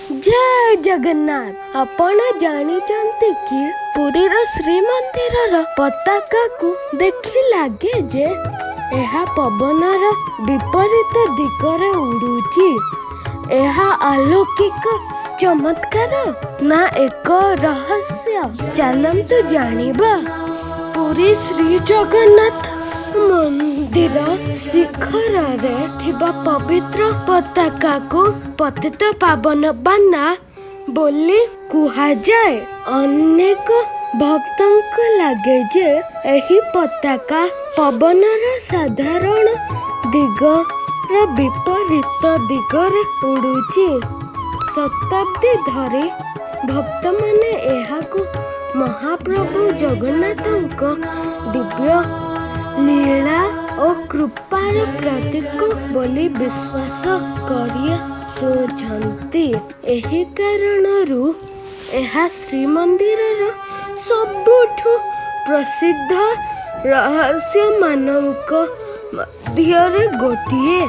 जय जगन्नाथ। आपण जानिचंती कि पुरीर श्रीमंदिरर पताका को देखि लागे जे एहा पवनर विपरीत दिगरे उडुची। एहा अलौकिक चमत्कार ना एक रहस्य? चलंतु जानिबा। पुरी श्री जगन्नाथ मंदिर शिखर रे थिबा पवित्र पताका को पतित पावन बाना बोली कुहा जाए। अनेक भक्तों लगे जे एही पताका पवनर साधारण दिगर विपरीत दिगरे उड़ुची। शताब्दी धरी भक्त माने एहाकु महाप्रभु जगन्नाथଙ୍କ दिव्य लीला और कृपार प्रतीक बोली विश्वास करिया सोचंती। एही कारणरू एहा श्रीमंदिरर सबुठु प्रसिद्ध रहस्य मानक मध्यरे गोटिए।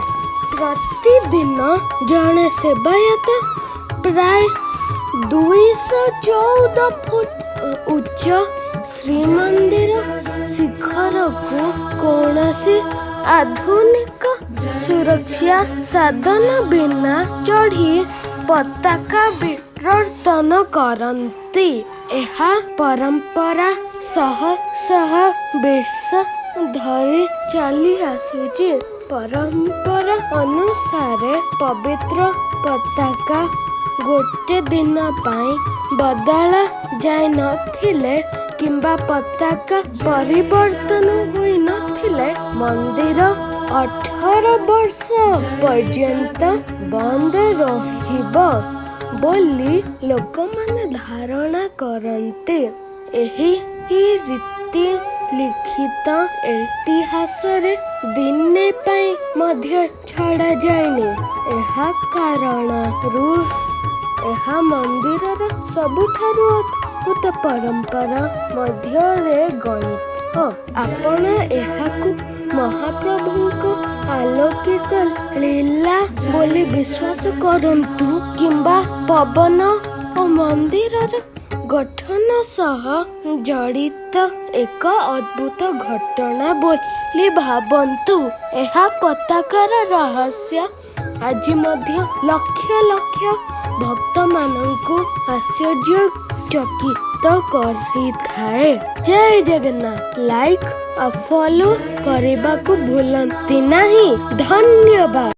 प्रतिदिन जने सेवायत प्राय 214 फुट उच्च श्रीमंदिर शिखर को कौनसी आधुनिक सुरक्षा साधन बिना चढ़ी पताका विवर्तन करती। एहा परंपरा शह वर्ष धरी चली आसुची। परंपरा अनुसार पवित्र पताका गोटे दिन पाई बदला जाय नथिले किंबा पताका परिवर्तन हुई नथिले मंदिर 18 वर्ष पर्यंत बंद रहिबो बोली लोकमाने धारणा करते। एही रीति लिखित इतिहास रे दिने पाई मध्य छड़ा जायनी। एहा कारणरू एहा मंदिरर सबुठारु अद्भुत परंपरा मध्यरे गणित। आपण एहाकु महाप्रभुको अलौकिक लीला बोली विश्वास करंतु किंबा पवन और मंदिरर गठन सह जड़ित एक अद्भुत घटना बोली भावंतु। एहा पताकार रहस्य आज मध्य लक्ष लक्ष भक्त मानंकु आश्चर्य चकित करिथाए। जय जगन्नाथ। लाइक और फॉलो करने को भूलती नहीं। धन्यवाद।